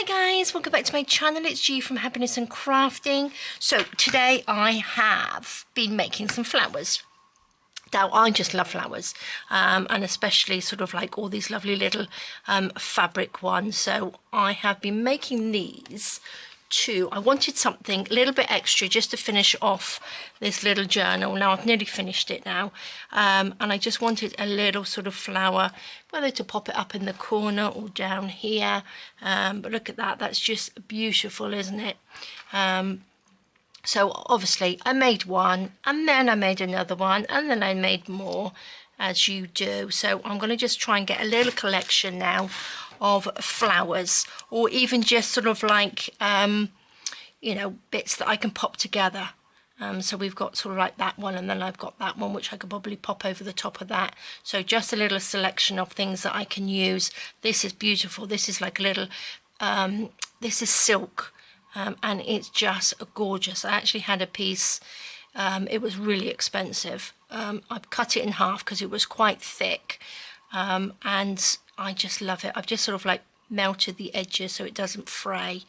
guys, welcome back to my channel. It's G from Happiness and Crafting. So today I have been making some flowers. Now I just love flowers, and especially sort of like all these lovely little fabric ones. So I have been making these too. I wanted something a little bit extra just to finish off this little journal. Now I've nearly finished it now, and I just wanted a little sort of flower, whether to pop it up in the corner or down here. But look at that, that's just beautiful, isn't it? So obviously I made one, and then I made another one, and then I made more, as you do. So I'm going to just try and get a little collection now of flowers, or even just sort of like you know, bits that I can pop together. So we've got sort of like that one, and then I've got that one which I could probably pop over the top of that. So just a little selection of things that I can use. This is beautiful. This is like a little this is silk, and it's just gorgeous. I actually had a piece, it was really expensive. I've cut it in half because it was quite thick, and I just love it. I've just sort of like melted the edges so it doesn't fray,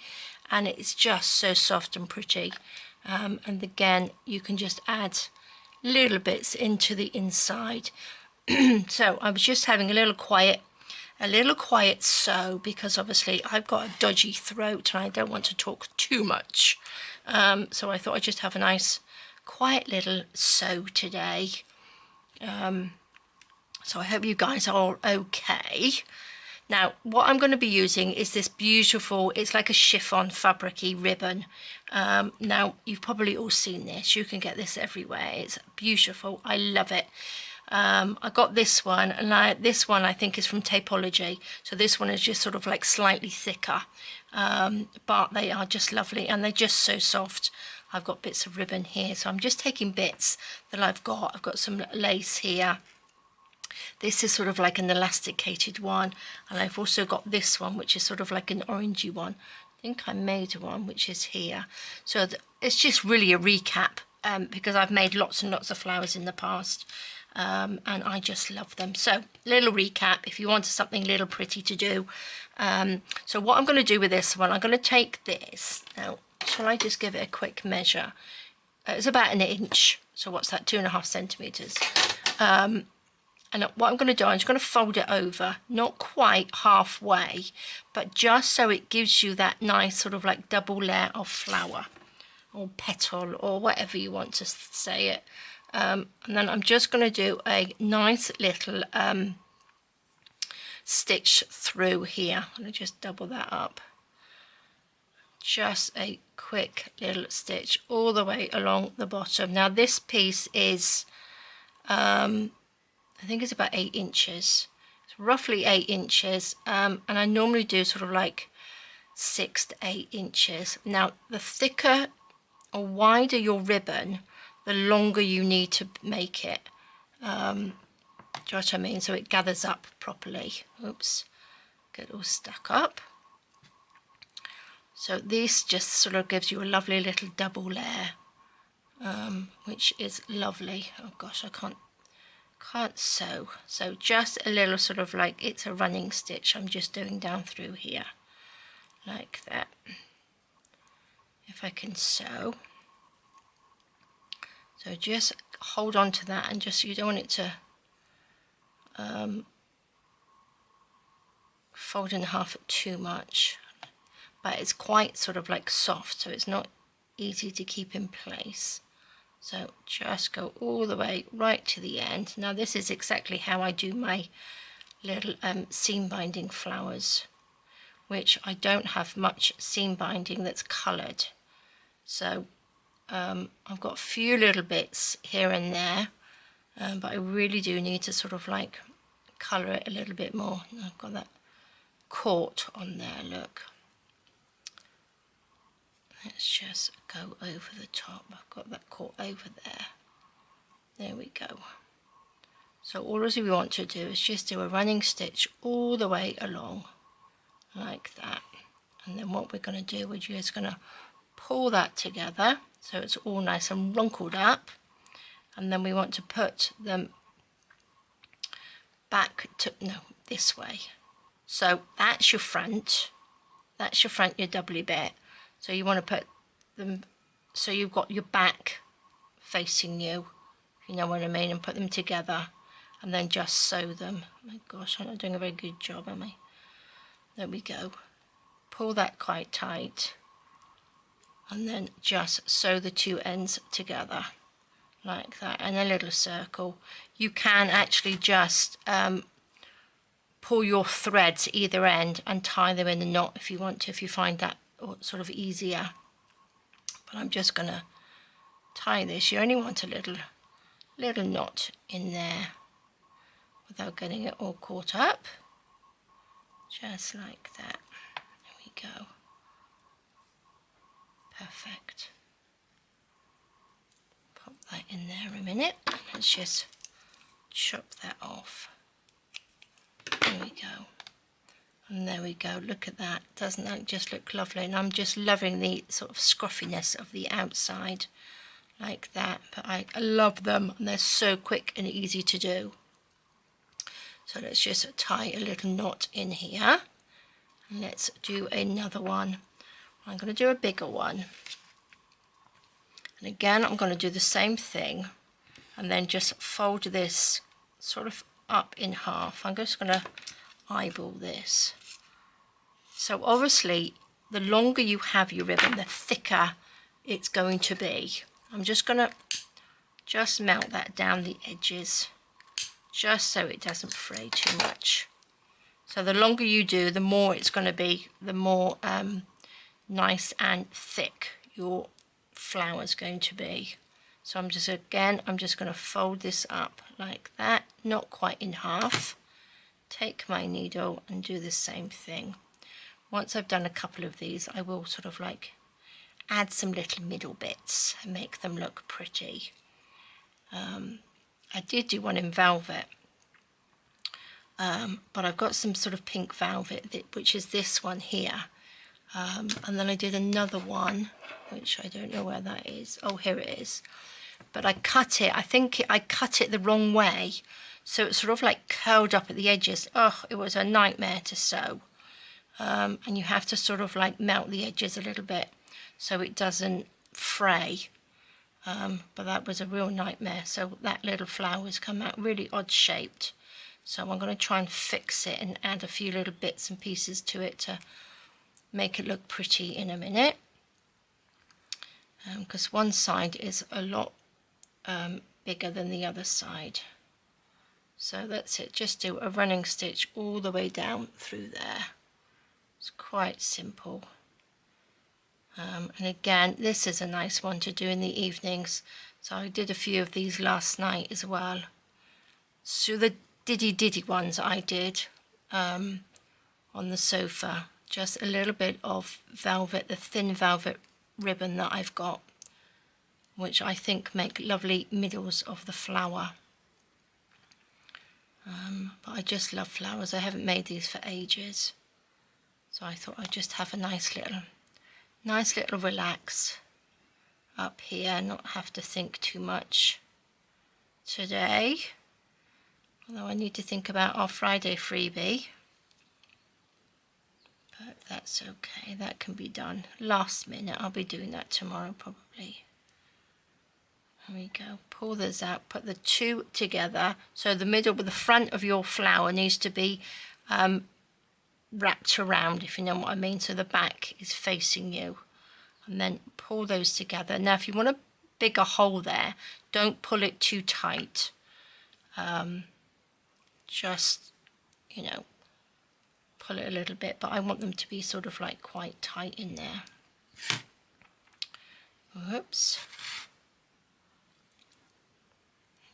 and it's just so soft and pretty. And again, you can just add little bits into the inside. So I was just having a little quiet sew, because obviously I've got a dodgy throat and I don't want to talk too much. So I thought I'd just have a nice quiet little sew today. So I hope you guys are all okay. Now what I'm going to be using is this beautiful, it's like a chiffon fabric-y ribbon. Now you've probably all seen this, you can get this everywhere. It's beautiful, I love it. I got this one, and this one I think is from Tapology. So this one is just sort of like slightly thicker, but they are just lovely, and they're just so soft. I've got bits of ribbon here, so I'm just taking bits that I've got some lace here. This is sort of like an elasticated one, and I've also got this one which is sort of like an orangey one. I think I made one which is here. So it's just really a recap, because I've made lots and lots of flowers in the past, and I just love them. So little recap if you wanted something little pretty to do. So what I'm going to do with this one, I'm going to take this. Now shall I just give it a quick measure? It's about an inch, so what's that, 2.5 centimeters. And what I'm going to do, I'm just going to fold it over, not quite halfway, but just so it gives you that nice sort of like double layer of flower or petal or whatever you want to say it. And then I'm just going to do a nice little stitch through here. I'm going to just double that up. Just a quick little stitch all the way along the bottom. Now this piece is I think it's about 8 inches. It's roughly 8 inches, and I normally do sort of like 6 to 8 inches. Now the thicker or wider your ribbon, the longer you need to make it. Do you know what I mean? So it gathers up properly. Oops, get all stuck up. So this just sort of gives you a lovely little double layer, which is lovely. Oh gosh, I can't sew. So just a little sort of like, it's a running stitch I'm just doing down through here like that, if I can sew. So just hold on to that, and just, you don't want it to fold in half too much, but it's quite sort of like soft, so it's not easy to keep in place. So just go all the way right to the end. Now this is exactly how I do my little seam binding flowers, which I don't have much seam binding that's coloured. So I've got a few little bits here and there, but I really do need to sort of like colour it a little bit more. I've got that caught on there, look. Let's just go over the top. I've got that caught over there. There we go. So all we want to do is just do a running stitch all the way along like that. And then what we're going to do, we're just going to pull that together so it's all nice and wrinkled up. And then we want to put them back to, no, this way. So that's your front. That's your front, your doubly bit. So you want to put them so you've got your back facing you, if you know what I mean, and put them together and then just sew them. Oh my gosh, I'm not doing a very good job, am I? There we go. Pull that quite tight and then just sew the two ends together like that in a little circle. You can actually just pull your threads either end and tie them in a knot if you want to, if you find that sort of easier. But I'm just gonna tie this. You only want a little knot in there without getting it all caught up. Just like that. There we go. Perfect. Pop that in there a minute. Let's just chop that off. There we go. And there we go. Look at that. Doesn't that just look lovely? And I'm just loving the sort of scruffiness of the outside like that. But I love them and they're so quick and easy to do. So let's just tie a little knot in here. And let's do another one. I'm going to do a bigger one. And again, I'm going to do the same thing. And then just fold this sort of up in half. I'm just going to eyeball this. So obviously, the longer you have your ribbon, the thicker it's going to be. I'm just going to just melt that down the edges, just so it doesn't fray too much. So the longer you do, the more it's going to be, the more nice and thick your flower is going to be. So I'm just going to fold this up like that, not quite in half. Take my needle and do the same thing. Once I've done a couple of these, I will sort of like add some little middle bits and make them look pretty. I did do one in velvet, but I've got some sort of pink velvet, which is this one here. And then I did another one, which I don't know where that is. Oh, here it is. But I cut it, I think I cut it the wrong way. So it's sort of like curled up at the edges. Oh, it was a nightmare to sew. And you have to sort of like melt the edges a little bit so it doesn't fray. But that was a real nightmare. So that little flower's come out really odd shaped. So I'm going to try and fix it and add a few little bits and pieces to it to make it look pretty in a minute. Because one side is a lot bigger than the other side. So that's it, just do a running stitch all the way down through there. It's quite simple. And again, this is a nice one to do in the evenings. So I did a few of these last night as well. So the diddy ones I did on the sofa. Just a little bit of velvet, the thin velvet ribbon that I've got, which I think make lovely middles of the flower. But I just love flowers. I haven't made these for ages. So I thought I'd just have a nice little relax up here, not have to think too much today. Although I need to think about our Friday freebie. But that's okay, that can be done last minute. I'll be doing that tomorrow probably. There we go, pull those out, put the two together. So the middle, with the front of your flower needs to be wrapped around, if you know what I mean. So the back is facing you. And then pull those together. Now if you want a bigger hole there, don't pull it too tight. Just, you know, pull it a little bit, but I want them to be sort of like quite tight in there. Whoops.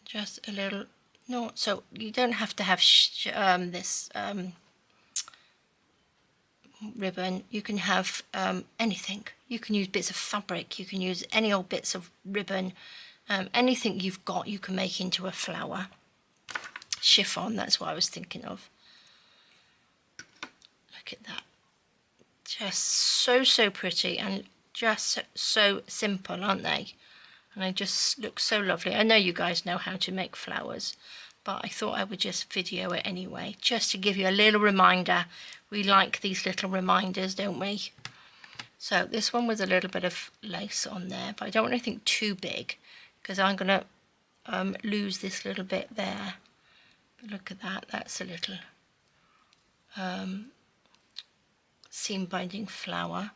Just a little knot. So you don't have to have this ribbon. You can have anything. You can use bits of fabric. You can use any old bits of ribbon. Anything you've got you can make into a flower. Chiffon, that's what I was thinking of. Look at that. Just so pretty and just so simple, aren't they? And they just look so lovely. I know you guys know how to make flowers, but I thought I would just video it anyway, just to give you a little reminder We like these little reminders, don't we? So this one was a little bit of lace on there, but I don't want anything too big because I'm going to lose this little bit there. But look at that, that's a little seam binding flower.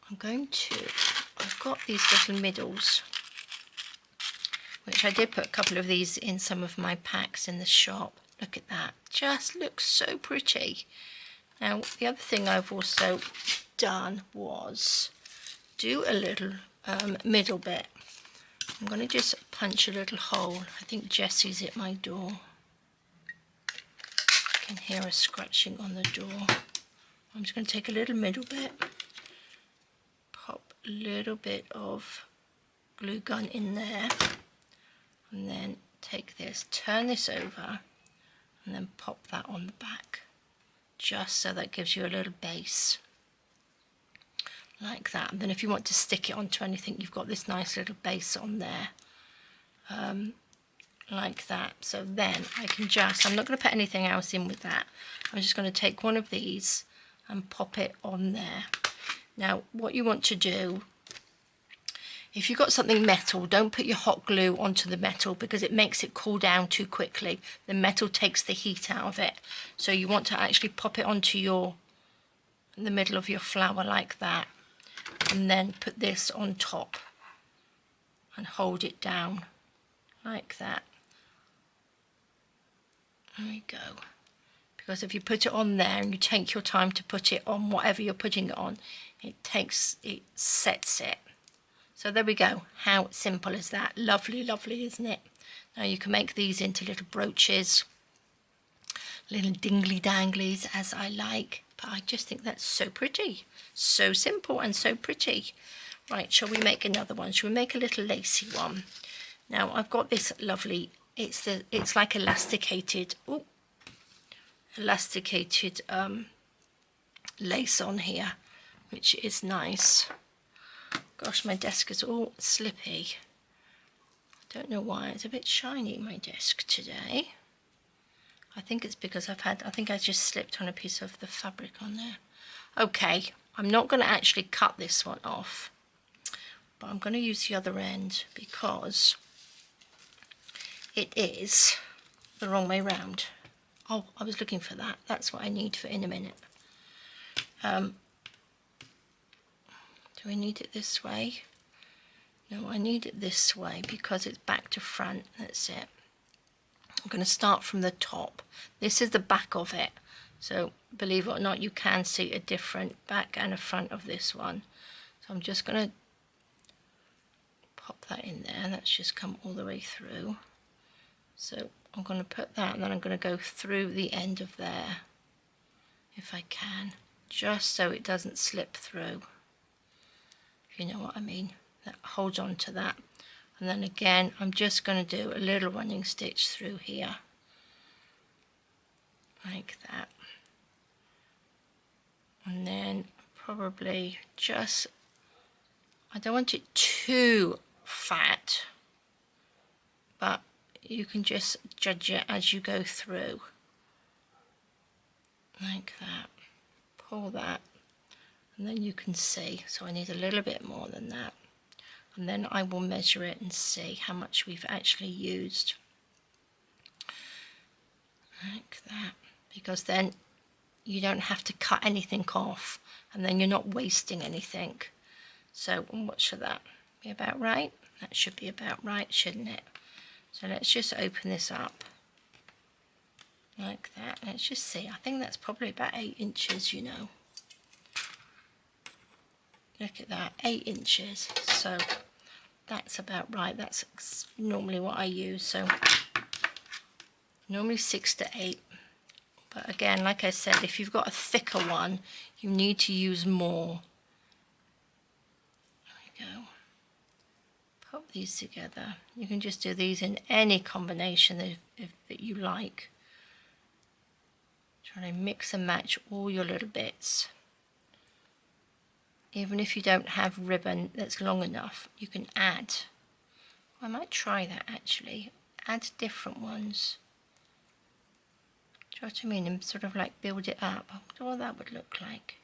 I've got these little middles, which I did put a couple of these in some of my packs in the shop. Look at that, just looks so pretty. Now the other thing I've also done was do a little middle bit. I'm going to just punch a little hole. I think Jessie's at my door. I can hear her scratching on the door. I'm just going to take a little middle bit, pop a little bit of glue gun in there, and then take this, turn this over, and then pop that on the back, just so that gives you a little base, like that. And then if you want to stick it onto anything, you've got this nice little base on there, like that. So then I can I'm not going to put anything else in with that. I'm just going to take one of these and pop it on there. Now what you want to do, if you've got something metal, don't put your hot glue onto the metal because it makes it cool down too quickly. The metal takes the heat out of it. So you want to actually pop it onto the middle of your flower like that, and then put this on top and hold it down like that. There we go. Because if you put it on there and you take your time to put it on whatever you're putting it on, it sets it. So there we go. How simple is that? Lovely, lovely, isn't it? Now you can make these into little brooches, little dingly danglies, as I like. But I just think that's so pretty. So simple and so pretty. Right, shall we make another one? Shall we make a little lacy one? Now I've got this lovely, it's like elasticated lace on here, which is nice. Gosh, my desk is all slippy. I don't know why, it's a bit shiny, my desk today. I think it's because I think I just slipped on a piece of the fabric on there. Okay, I'm not going to actually cut this one off, but I'm going to use the other end because it is the wrong way round. Oh, I was looking for that. That's what I need for in a minute. Do I need it this way? No, I need it this way because it's back to front. That's it. I'm going to start from the top. This is the back of it. So believe it or not, you can see a different back and a front of this one. So I'm just going to pop that in there. That's just come all the way through. So I'm going to put that, and then I'm going to go through the end of there, if I can, just so it doesn't slip through, if you know what I mean. That holds on to that. And then again, I'm just going to do a little running stitch through here, like that. And then probably just, I don't want it too fat, but you can just judge it as you go through, like that. Pull that, and then you can see. So I need a little bit more than that, and then I will measure it and see how much we've actually used, like that, because then you don't have to cut anything off, and then you're not wasting anything. So what should that be about right? That should be about right, shouldn't it? So let's just open this up like that. Let's just see. I think that's probably about 8 inches, you know. Look at that, 8 inches. So that's about right. That's normally what I use. So normally 6 to 8. But again, like I said, if you've got a thicker one, you need to use more. There we go. Pop these together. You can just do these in any combination that you like. Try to mix and match all your little bits. Even if you don't have ribbon that's long enough, you can add. I might try that actually. Add different ones. Do you know what I mean? And sort of like build it up. I wonder what that would look like.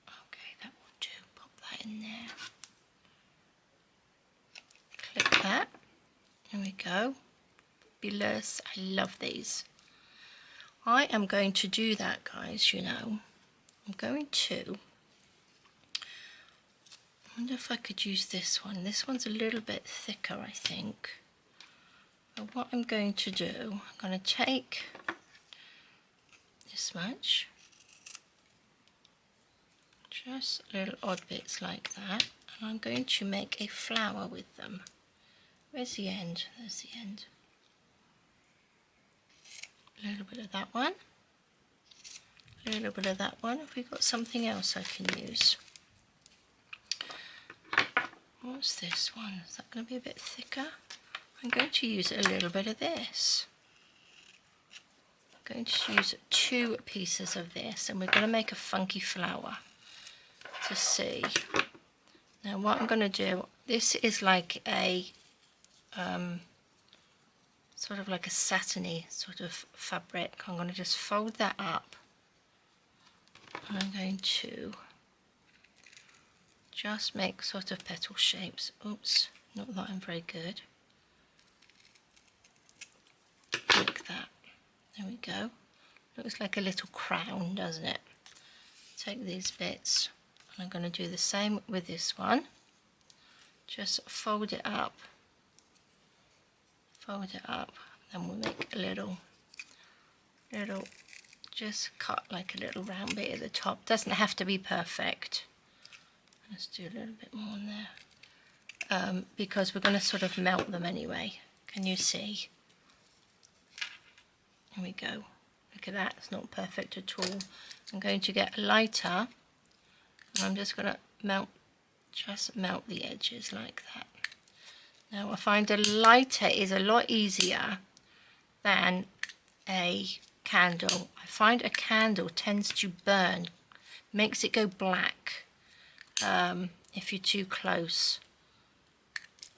Okay, that will do. Pop that in there. Click that. There we go. Fabulous. I love these. I am going to do that, guys, you know. I'm going to... I wonder if I could use this one. This one's a little bit thicker, I think. But what I'm going to do, I'm going to take this much. Just little odd bits like that. And I'm going to make a flower with them. Where's the end? There's the end. A little bit of that one. A little bit of that one. Have we got something else I can use? What's this one? Is that going to be a bit thicker? I'm going to use a little bit of this. I'm going to use 2 pieces of this, and we're going to make a funky flower to see. Now what I'm going to do, this is like a sort of like a satiny sort of fabric. I'm going to just fold that up, and I'm going to just make sort of petal shapes. Oops, not that I'm very good. Like that. There we go. Looks like a little crown, doesn't it? Take these bits, and I'm going to do the same with this one. Just fold it up, then we'll make a little, just cut like a little round bit at the top. Doesn't have to be perfect. Let's do a little bit more in there, because we're going to sort of melt them anyway. Can you see? There we go. Look at that, it's not perfect at all. I'm going to get a lighter, and I'm just going to melt the edges like that. Now I find a lighter is a lot easier than a candle. I find a candle tends to burn, makes it go black if you're too close.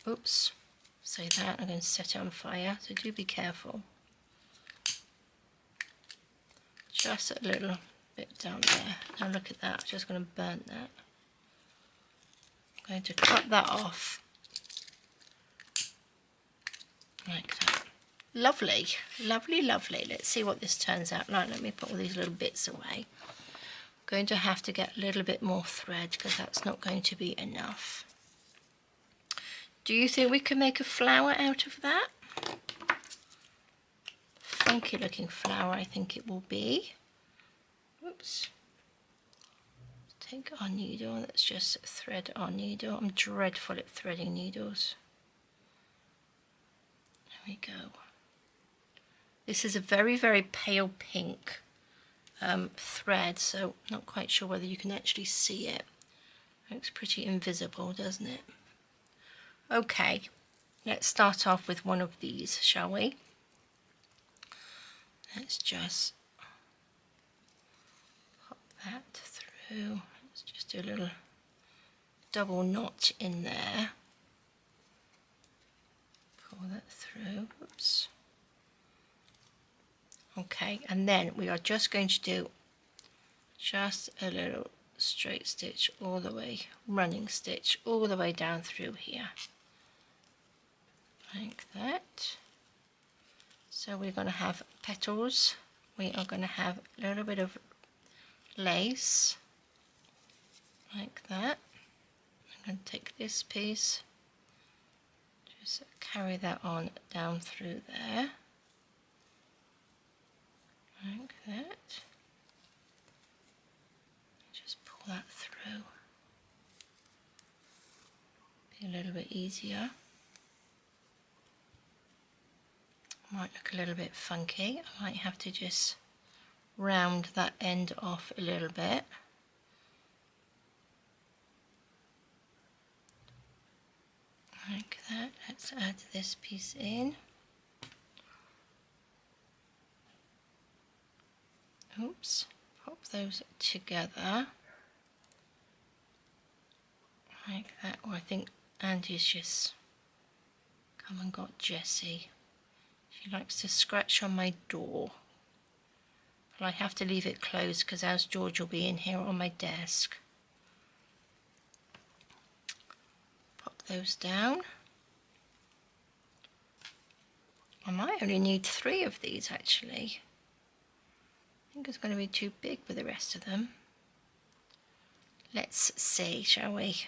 Oops, say that, I'm going to set it on fire, so do be careful. Just a little bit down there. Now look at that, I'm just going to burn that. I'm going to cut that off. Like that. Lovely, lovely, lovely. Let's see what this turns out like. Let me put all these little bits away. I'm going to have to get a little bit more thread because that's not going to be enough. Do you think we can make a flower out of that? Funky looking flower, I think it will be. Oops. Take our needle, let's just thread our needle. I'm dreadful at threading needles. There we go. This is a very, very pale pink thread, so I'm not quite sure whether you can actually see it. It looks pretty invisible, doesn't it? Okay, let's start off with one of these, shall we? Let's just pop that through. Let's just do a little double knot in there. Pull that through. Oops. Okay, and then we are just going to do just a little straight stitch all the way, running stitch all the way down through here. Like that. So we're going to have petals. We are going to have a little bit of lace. Like that. I'm going to take this piece, just carry that on down through there. Like that. Just pull that through. Be a little bit easier. Might look a little bit funky. I might have to just round that end off a little bit. Like that. Let's add this piece in. Oops, pop those together like that. Oh, I think Andy's just come and got Jessie. He likes to scratch on my door. But I have to leave it closed because else George will be in here on my desk. Pop those down. I might only need 3 of these actually. I think it's going to be too big with the rest of them. Let's see, shall we?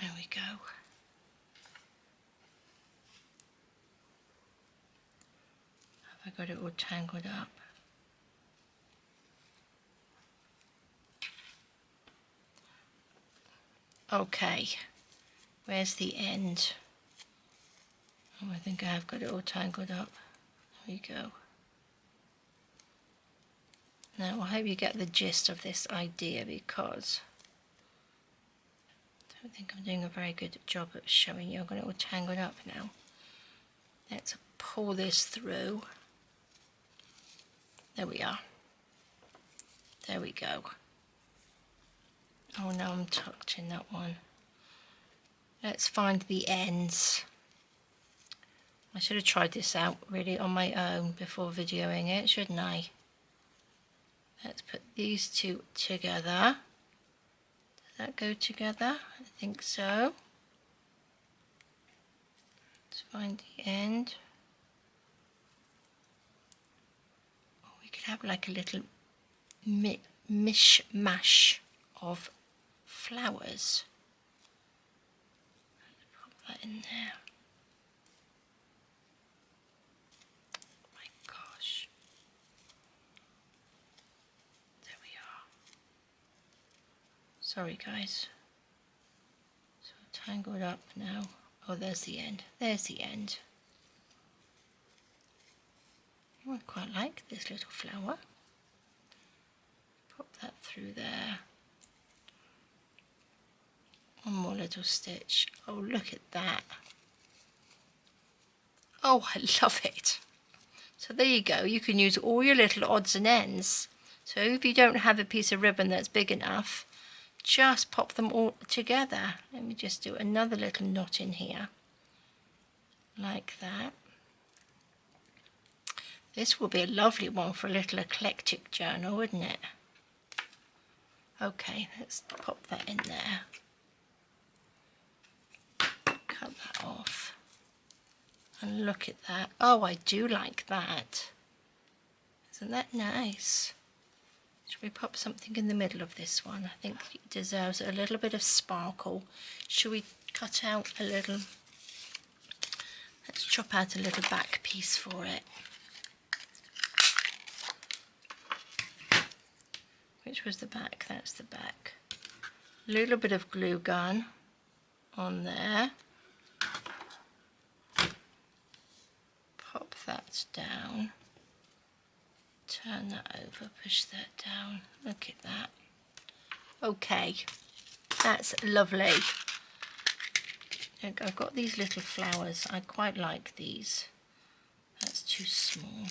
There we go. Have I got it all tangled up? Okay, where's the end? Oh, I think I have got it all tangled up. There we go. Now, I hope you get the gist of this idea because I don't think I'm doing a very good job of showing you. I've got it all tangled up now. Let's pull this through. There we are. There we go. Oh no, I'm tucked in that one. Let's find the ends. I should have tried this out really on my own before videoing it, shouldn't I? Let's put these two together. Does that go together? I think so. Let's find the end. Oh, we could have like a little mishmash of flowers. Pop that in there. Oh my gosh. There we are. Sorry guys. So tangled up now. Oh, there's the end. There's the end. Oh, I quite like this little flower. Pop that through there. One more little stitch. Oh, look at that. Oh, I love it. So there you go. You can use all your little odds and ends. So if you don't have a piece of ribbon that's big enough, just pop them all together. Let me just do another little knot in here. Like that. This will be a lovely one for a little eclectic journal, wouldn't it? Okay, let's pop that in there. Cut that off. And look at that. Oh, I do like that. Isn't that nice? Should we pop something in the middle of this one? I think it deserves a little bit of sparkle. Should we cut out a little? Let's chop out a little back piece for it. Which was the back? That's the back. A little bit of glue gun on there. Pop that down. Turn that over, push that down. Look at that. Okay, that's lovely. Look, I've got these little flowers. I quite like these. That's too small.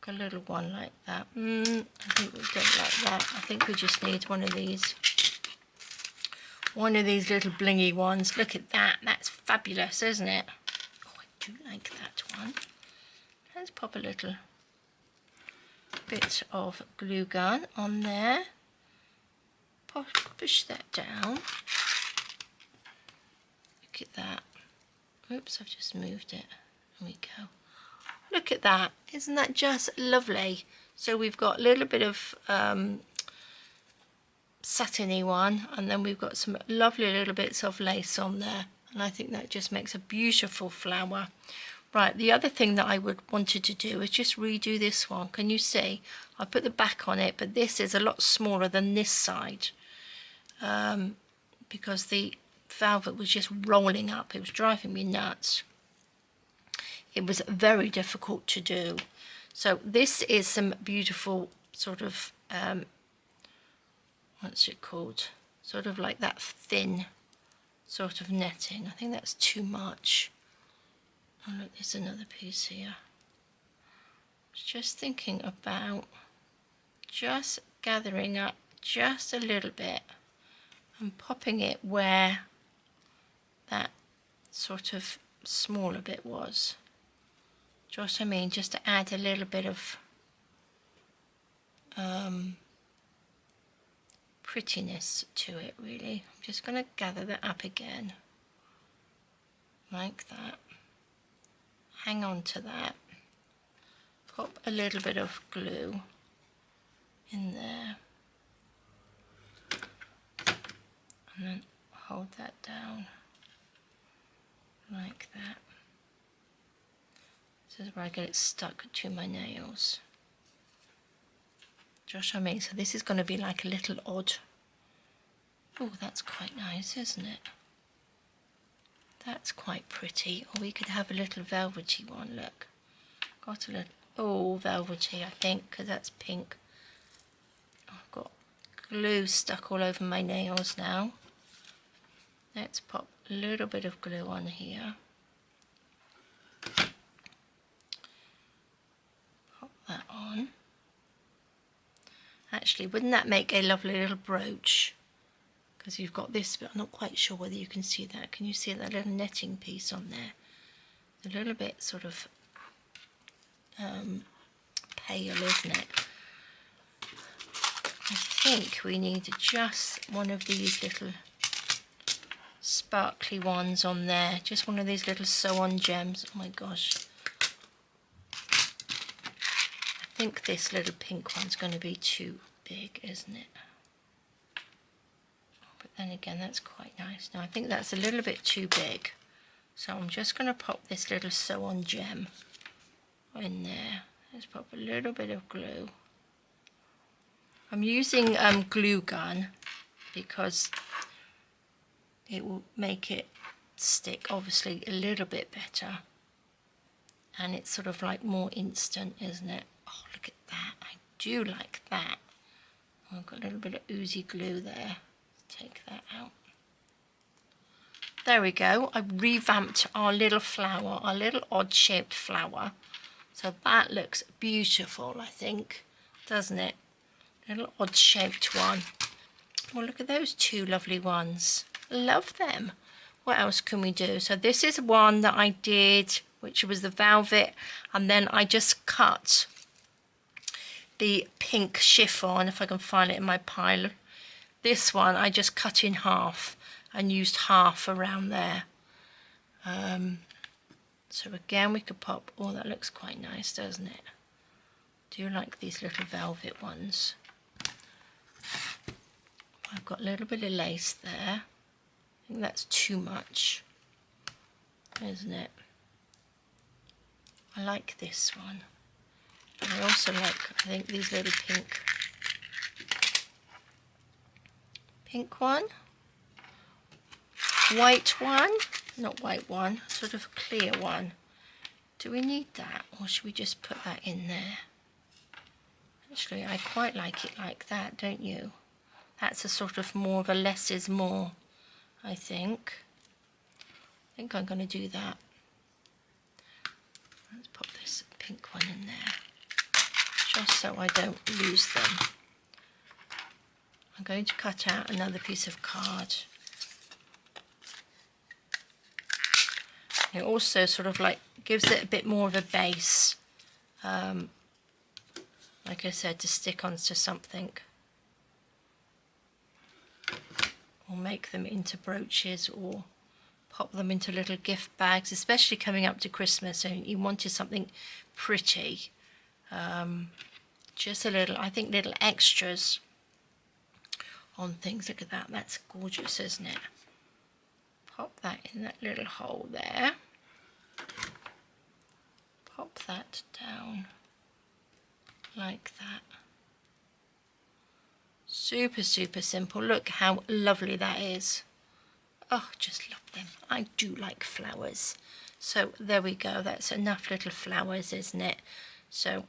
Got a little one like that. I think we don't like that. I think we just need one of these. One of these little blingy ones. Look at that. That's fabulous, isn't it? Oh, I do like that one. Let's pop a little bit of glue gun on there. Push that down. Look at that. Oops, I've just moved it. There we go. Look at that. Isn't that just lovely? So we've got a little bit of satiny one, and then we've got some lovely little bits of lace on there. And I think that just makes a beautiful flower. Right, the other thing that I wanted to do is just redo this one. Can you see? I put the back on it, but this is a lot smaller than this side because the velvet was just rolling up. It was driving me nuts. It was very difficult to do. So this is some beautiful sort of, what's it called? Sort of like that thin sort of netting. I think that's too much. Oh look, there's another piece here. I was just thinking about just gathering up just a little bit and popping it where that sort of smaller bit was. Do you know what I mean? Just to add a little bit of prettiness to it, really. I'm just going to gather that up again, like that. Hang on to that. Pop a little bit of glue in there. And then hold that down, like that. This is where I get it stuck to my nails. Josh, I mean, so this is going to be like a little odd. Oh, that's quite nice, isn't it? That's quite pretty. Or we could have a little velvety one, look. Got a little, oh, velvety, I think, because that's pink. I've got glue stuck all over my nails now. Let's pop a little bit of glue on here. Pop that on. Actually, wouldn't that make a lovely little brooch? Because you've got this, but I'm not quite sure whether you can see that. Can you see that little netting piece on there? A little bit sort of pale, isn't it? I think we need just one of these little sparkly ones on there. Just one of these little sew-on gems. Oh my gosh. I think this little pink one's going to be too big, isn't it? But then again, that's quite nice. Now, I think that's a little bit too big. So I'm just going to pop this little sew-on gem in there. Let's pop a little bit of glue. I'm using glue gun because it will make it stick, obviously, a little bit better. And it's sort of like more instant, isn't it? Oh, look at that. I do like that. Oh, I've got a little bit of oozy glue there. Take that out. There we go. I revamped our little flower, our little odd-shaped flower. So that looks beautiful, I think, doesn't it? A little odd-shaped one. Well, look at those two lovely ones. Love them. What else can we do? So this is one that I did, which was the velvet, and then I just cut the pink chiffon, if I can find it in my pile. This one I just cut in half and used half around there. So again, we could pop, oh, that looks quite nice, doesn't it? Do you like these little velvet ones? I've got a little bit of lace there. I think that's too much, isn't it? I like this one. I also like, I think, these little pink one, white one, not white one, sort of clear one. Do we need that, or should we just put that in there? Actually, I quite like it like that, don't you? That's a sort of more of a less is more, I think. I think I'm going to do that. Let's pop this pink one in there, just so I don't lose them. I'm going to cut out another piece of card. It also sort of like gives it a bit more of a base, like I said, to stick onto something. Or make them into brooches or pop them into little gift bags, especially coming up to Christmas and you wanted something pretty. Just a little, I think, little extras on things. Look at that, that's gorgeous, isn't it? Pop that in that little hole there. Pop that down like that. Super, super simple. Look how lovely that is. Oh, just love them. I do like flowers. So there we go. That's enough little flowers, isn't it? So,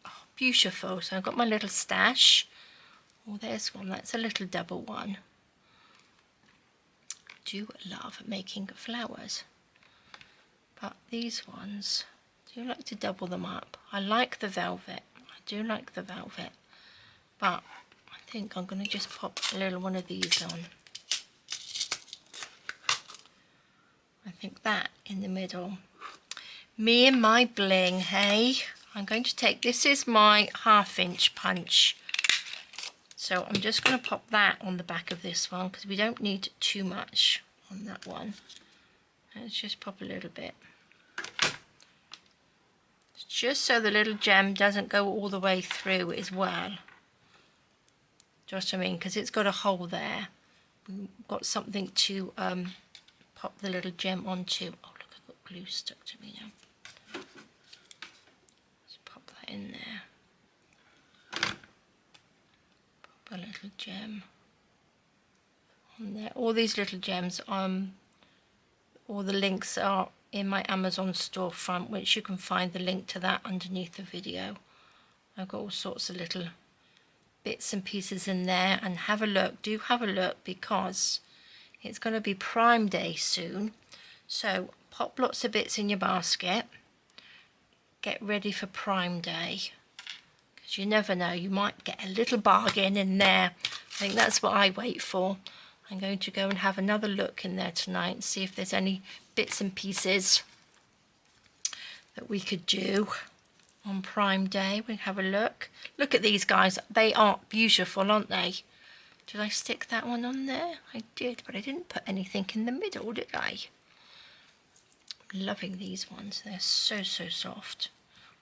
oh, beautiful. So I've got my little stash. Oh, there's one. That's a little double one. I do love making flowers. But these ones, do you like to double them up? I like the velvet. I do like the velvet. But I think I'm going to just pop a little one of these on. think that in the middle. Me and my bling, hey? I'm going to take, this is my 1/2 inch punch. So I'm just going to pop that on the back of this one because we don't need too much on that one. Let's just pop a little bit. Just so the little gem doesn't go all the way through as well. Just what I mean, because it's got a hole there. We've got something to pop the little gem onto. Oh look, I've got glue stuck to me now. Let's pop that in there. Pop a little gem on there. All these little gems, all the links are in my Amazon storefront, which you can find the link to that underneath the video. I've got all sorts of little bits and pieces in there, and have a look, do have a look, because it's going to be Prime Day soon. So pop lots of bits in your basket, get ready for Prime Day, because you never know, you might get a little bargain in there. I think that's what I wait for. I'm going to go and have another look in there tonight and see if there's any bits and pieces that we could do on Prime Day. We have a look. Look at these guys. They are beautiful, aren't they? Did I stick that one on there? I did, but I didn't put anything in the middle, did I? I'm loving these ones. They're so, so soft.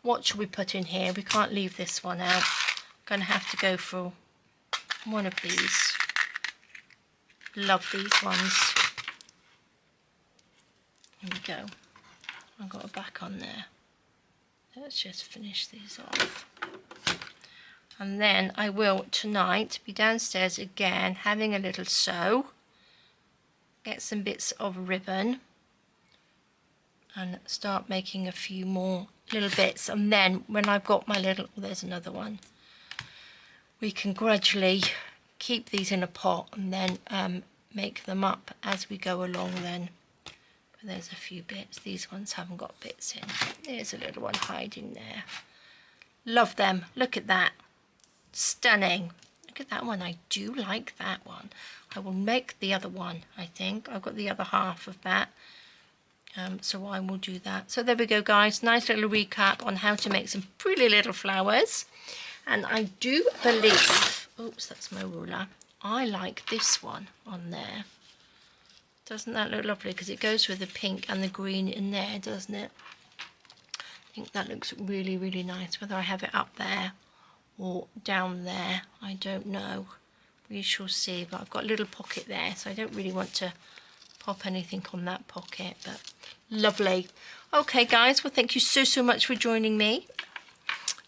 What should we put in here? We can't leave this one out. I'm going to have to go for one of these. Love these ones. Here we go. I've got a back on there. Let's just finish these off. And then I will tonight be downstairs again having a little sew. Get some bits of ribbon and start making a few more little bits. And then when I've got my little, oh, there's another one. We can gradually keep these in a pot and then make them up as we go along then. But there's a few bits. These ones haven't got bits in. There's a little one hiding there. Love them. Look at that. Stunning. Look at that one. I do like that one. I will make the other one, I think. I've got the other half of that. So I will do that. So there we go, guys. Nice little recap on how to make some pretty little flowers. And I do believe, oops, that's my ruler. I like this one on there. Doesn't that look lovely? Because it goes with the pink and the green in there, doesn't it? I think that looks really, really nice. Whether I have it up there or down there, I don't know. We shall see. But I've got a little pocket there, so I don't really want to pop anything on that pocket. But lovely. Okay, guys. Well, thank you so, so much for joining me.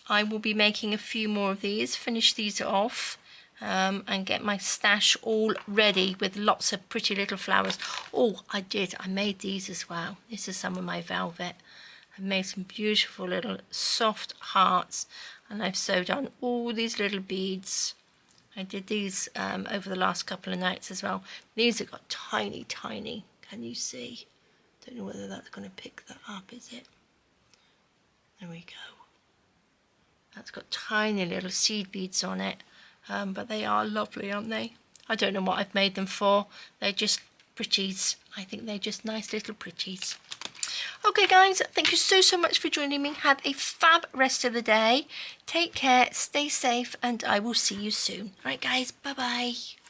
I will be making a few more of these, finish these off, and get my stash all ready with lots of pretty little flowers. Oh, I made these as well. This is some of my velvet. I've made some beautiful little soft hearts, and I've sewed on all these little beads. I did these over the last couple of nights as well. These have got tiny, tiny, can you see? Don't know whether that's going to pick that up, is it? There we go. That's got tiny little seed beads on it, but they are lovely, aren't they? I don't know what I've made them for. They're just pretties. I think they're just nice little pretties. Okay, guys, thank you so, so much for joining me. Have a fab rest of the day. Take care, stay safe, and I will see you soon. All right, guys, bye-bye.